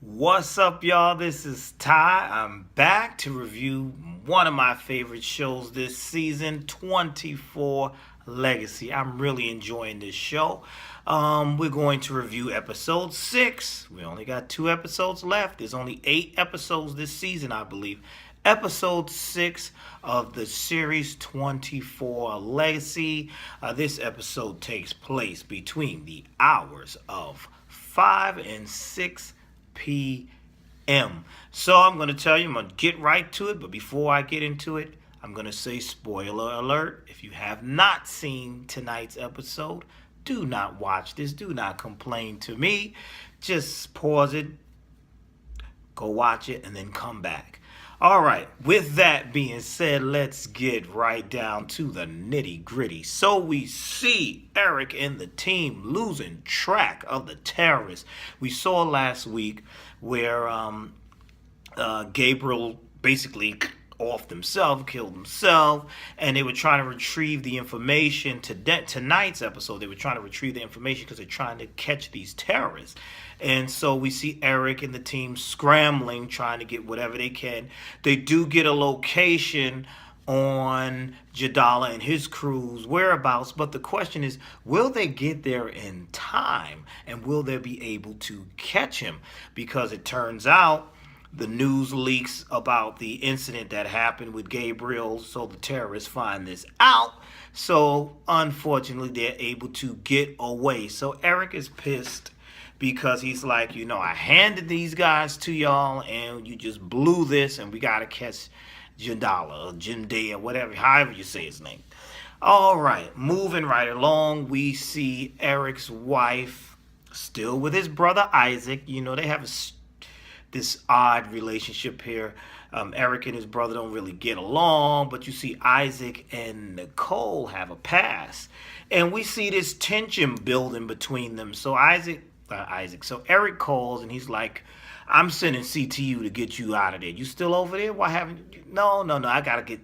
What's up, y'all? This is Ty. I'm back to review one of my favorite shows this season, 24 Legacy. I'm really enjoying this show. We're going to review episode 6. We only got 2 episodes left. There's only 8 episodes this season, I believe. Episode 6 of the series 24 Legacy. This episode takes place between the hours of 5 and 6 p.m. So I'm going to tell you, I'm going to get right to it. But before I get into it, I'm going to say spoiler alert. If you have not seen tonight's episode, do not watch this. Do not complain to me. Just pause it, go watch it, and then come back. All right, with that being said, let's get right down to the nitty gritty. So we see Eric and the team losing track of the terrorists. We saw last week where Gabriel basically offed himself, killed himself, and they were trying to retrieve the information to tonight's episode. They were trying to retrieve the information because they're trying to catch these terrorists. And so we see Eric and the team scrambling, trying to get whatever they can. They do get a location on Jadala and his crew's whereabouts, but the question is, will they get there in time, and will they be able to catch him? Because it turns out the news leaks about the incident that happened with Gabriel, so the terrorists find this out. So unfortunately, they're able to get away. So Eric is pissed because he's like, I handed these guys to y'all and you just blew this, and we got to catch Jindala or Jim or whatever, however you say his name. All right, moving right along, we see Eric's wife still with his brother Isaac. They have this odd relationship here. Eric and his brother don't really get along, but you see Isaac and Nicole have a past. And we see this tension building between them. So so Eric calls and he's like, I'm sending CTU to get you out of there. You still over there? Why haven't you? No, I gotta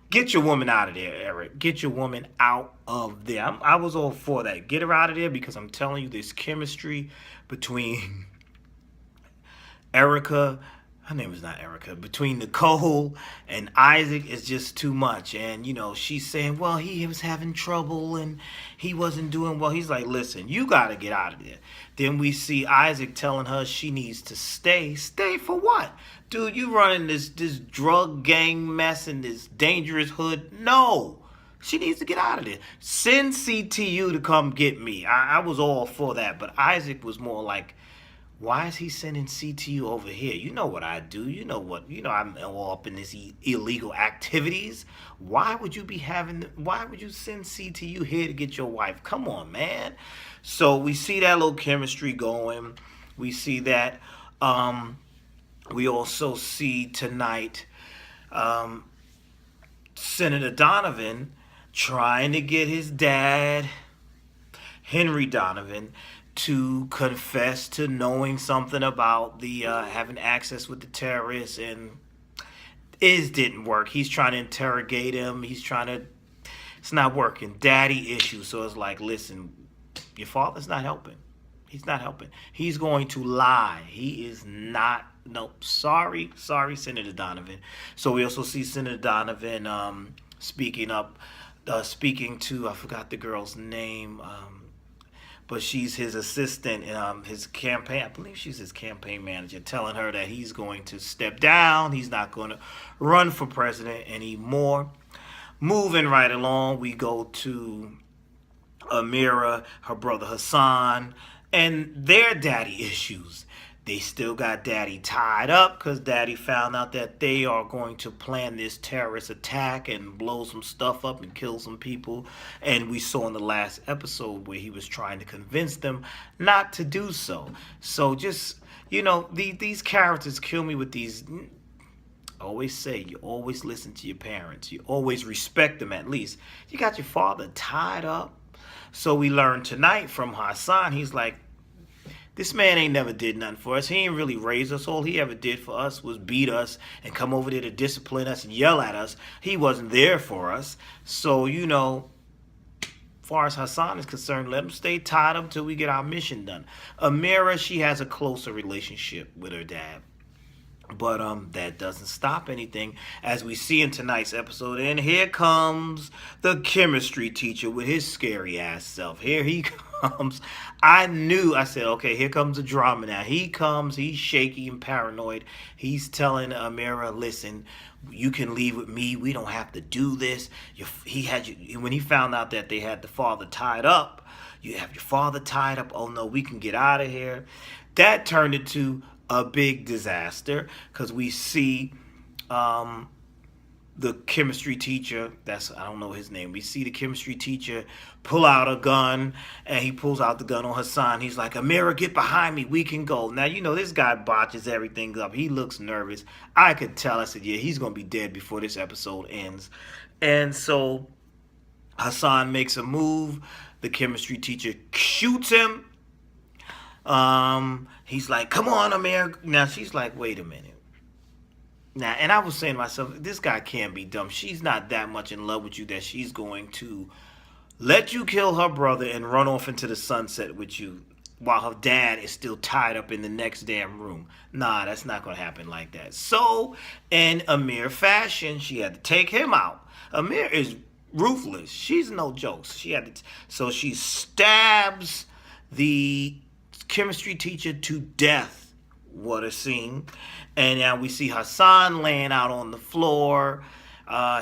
get your woman out of there, Eric. Get your woman out of there. I was all for that. Get her out of there, because I'm telling you, this chemistry between Erica, her name is not Erica, between Nicole and Isaac is just too much. And, she's saying, well, he was having trouble and he wasn't doing well. He's like, listen, you got to get out of there. Then we see Isaac telling her she needs to stay. Stay for what? Dude, you running this drug gang mess in this dangerous hood? No. She needs to get out of there. Send CTU to come get me. I was all for that. But Isaac was more like, why is he sending CTU over here? You know what I do. I'm all up in this illegal activities. Why would you send CTU here to get your wife? Come on, man. So we see that little chemistry going. We see that. We also see tonight Senator Donovan trying to get his dad, Henry Donovan, to confess to knowing something about the having access with the terrorists, and it didn't work. He's trying to interrogate him. It's not working. Daddy issues. So it's like, listen, your father's not helping. He's not helping. He's going to lie. He is not. Nope. Sorry, Senator Donovan. So we also see Senator Donovan speaking to, I forgot the girl's name, but she's his assistant in his campaign. I believe she's his campaign manager, telling her that he's going to step down. He's not going to run for president anymore. Moving right along, we go to Amira, her brother Hassan, and their daddy issues. They still got daddy tied up because daddy found out that they are going to plan this terrorist attack and blow some stuff up and kill some people. And we saw in the last episode where he was trying to convince them not to do so. So just, these characters kill me with these. I always say, you always listen to your parents. You always respect them at least. You got your father tied up. So we learned tonight from Hassan, he's like, this man ain't never did nothing for us. He ain't really raised us. All he ever did for us was beat us and come over there to discipline us and yell at us. He wasn't there for us. So, far as Hassan is concerned, let him stay tied up until we get our mission done. Amira, she has a closer relationship with her dad. But that doesn't stop anything, as we see in tonight's episode. And here comes the chemistry teacher with his scary ass self. Here he comes. I said, okay, here comes the drama now. He comes, he's shaky and paranoid. He's telling Amira, listen, you can leave with me. We don't have to do this. He had you when he found out that they had the father tied up. You have your father tied up. Oh no, we can get out of here. That turned into a big disaster, because we see the chemistry teacher, I don't know his name, we see the chemistry teacher pull out a gun, and he pulls out the gun on Hassan. He's like, Amira, get behind me, we can go. Now, this guy botches everything up. He looks nervous. I could tell. I said, yeah, he's gonna be dead before this episode ends. And so Hassan makes a move. The chemistry teacher shoots him. He's like, come on, Amir. Now she's like, wait a minute. Now, and I was saying to myself, this guy can't be dumb. She's not that much in love with you that she's going to let you kill her brother and run off into the sunset with you while her dad is still tied up in the next damn room. Nah, that's not going to happen like that. So, in Amir fashion, she had to take him out. Amir is ruthless. She's no jokes. So she stabs the chemistry teacher to death. What a scene. And now we see Hassan laying out on the floor.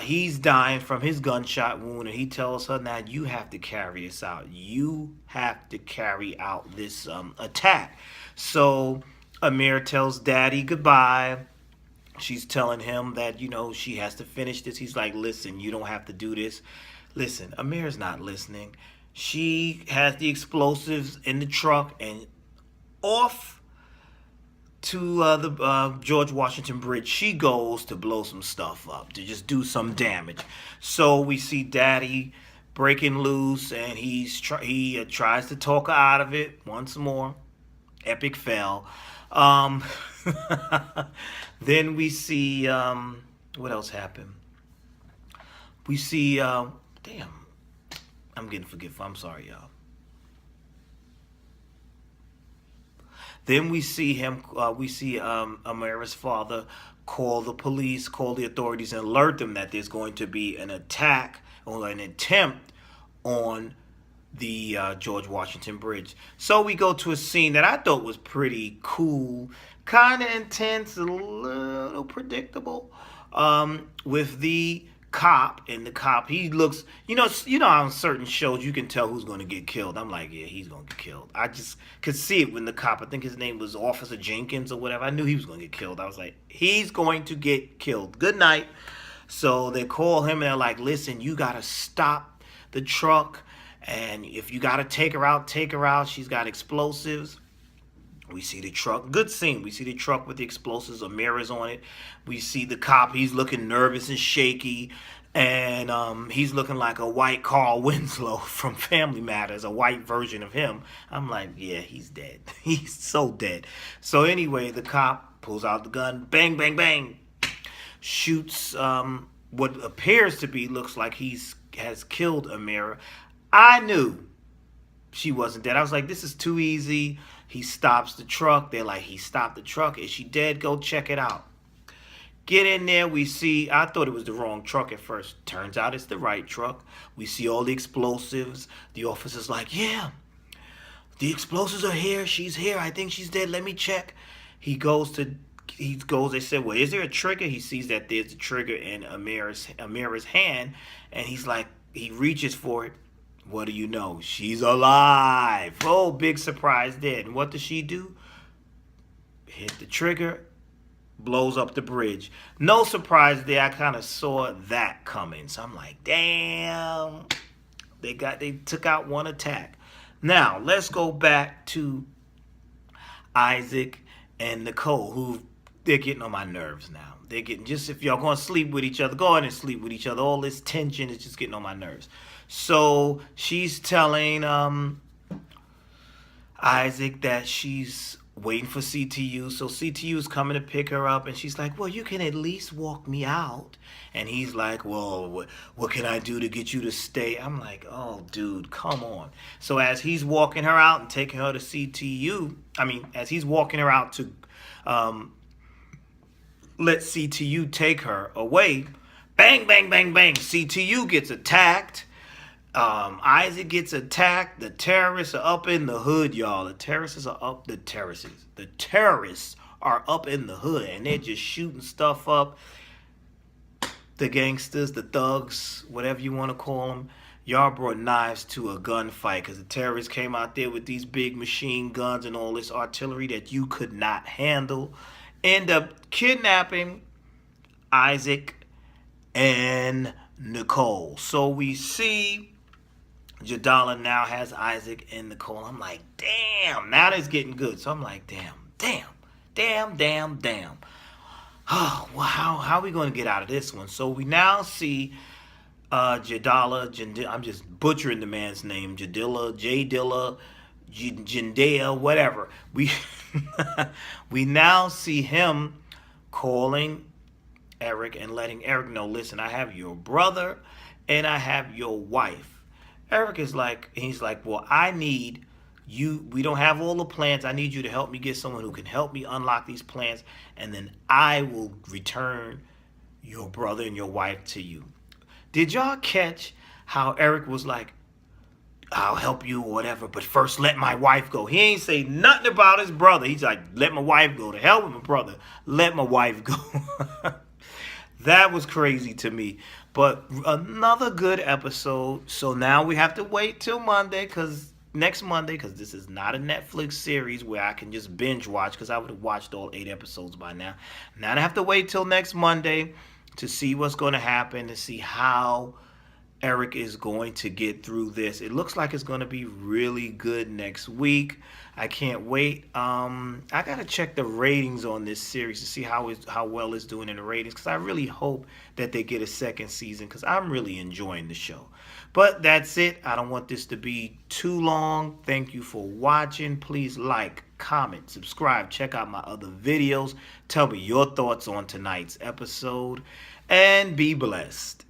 He's dying from his gunshot wound, and he tells her, now you have to carry this out. You have to carry out this attack. So Amir tells Daddy goodbye. She's telling him that, she has to finish this. He's like, listen, you don't have to do this. Listen, Amir's not listening. She has the explosives in the truck, and off to the George Washington Bridge she goes to blow some stuff up, to just do some damage. So we see Daddy breaking loose, and he tries to talk her out of it once more. Epic fail. Then we see, what else happened? We see, damn, I'm getting forgetful. I'm sorry, y'all. Then we see Amira's father call the police, call the authorities, and alert them that there's going to be an attack or an attempt on the George Washington Bridge. So we go to a scene that I thought was pretty cool, kind of intense, a little predictable, with the cop. And the cop, he looks, on certain shows you can tell who's going to get killed. I'm like, yeah, he's going to get killed. I just could see it when the cop, I think his name was Officer Jenkins or whatever, I knew he was going to get killed. I was like, he's going to get killed. Good night. So they call him, and they're like, listen, you got to stop the truck, and if you got to take her out, take her out. She's got explosives. We see the truck. Good scene. We see the truck with the explosives. Amira's on it. We see the cop. He's looking nervous and shaky. And he's looking like a white Carl Winslow from Family Matters, a white version of him. I'm like, yeah, he's dead. He's so dead. So anyway, the cop pulls out the gun. Bang, bang, bang. Shoots what appears to be, looks like has killed Amira. I knew she wasn't dead. I was like, this is too easy. He stops the truck. They're like, he stopped the truck. Is she dead? Go check it out. Get in there. We see, I thought it was the wrong truck at first. Turns out it's the right truck. We see all the explosives. The officer's like, yeah, the explosives are here. She's here. I think she's dead. Let me check. They said, well, is there a trigger? He sees that there's a trigger in Amira's hand. And he's like, he reaches for it. What do you know? She's alive. Oh, big surprise there. And what does she do? Hit the trigger, blows up the bridge. No surprise there. I kind of saw that coming. So I'm like, damn. They took out one attack. Now, let's go back to Isaac and Nicole, who they're getting on my nerves now. They're getting, just if y'all going to sleep with each other, go ahead and sleep with each other. All this tension is just getting on my nerves. So she's telling Isaac that she's waiting for CTU. So CTU's coming to pick her up, and she's like, well, you can at least walk me out. And he's like, well, what can I do to get you to stay? I'm like, oh, dude, come on. So as he's walking her out and taking her to CTU, as he's walking her out to let CTU take her away, bang, bang, bang, bang, CTU gets attacked. Isaac gets attacked. The terrorists are up in the hood, y'all. The terrorists are up in the hood, and they're just shooting stuff up. The gangsters, the thugs, whatever you want to call them, y'all brought knives to a gunfight because the terrorists came out there with these big machine guns and all this artillery that you could not handle. End up kidnapping Isaac and Nicole. So we see Jadala now has Isaac and Nicole. I'm like, damn, now that's getting good. So I'm like, damn. Oh, well, how are we going to get out of this one? So we now see Jadala, I'm just butchering the man's name, Jadilla, Jendea, whatever. We now see him calling Eric and letting Eric know, listen, I have your brother and I have your wife. Eric is like, he's like, well, I need you. We don't have all the plans. I need you to help me get someone who can help me unlock these plans, and then I will return your brother and your wife to you. Did y'all catch how Eric was like, I'll help you or whatever, but first let my wife go? He ain't say nothing about his brother. He's like, let my wife go. To hell with my brother. Let my wife go. That was crazy to me. But another good episode. So now we have to wait till Monday, next Monday, because this is not a Netflix series where I can just binge watch, because I would have watched all 8 episodes by now. Now I have to wait till next Monday to see what's going to happen, to see how Eric is going to get through this. It looks like it's going to be really good next week. I can't wait. I got to check the ratings on this series to see how well it's doing in the ratings, because I really hope that they get a second season, because I'm really enjoying the show. But that's it. I don't want this to be too long. Thank you for watching. Please like, comment, subscribe, check out my other videos. Tell me your thoughts on tonight's episode, and be blessed.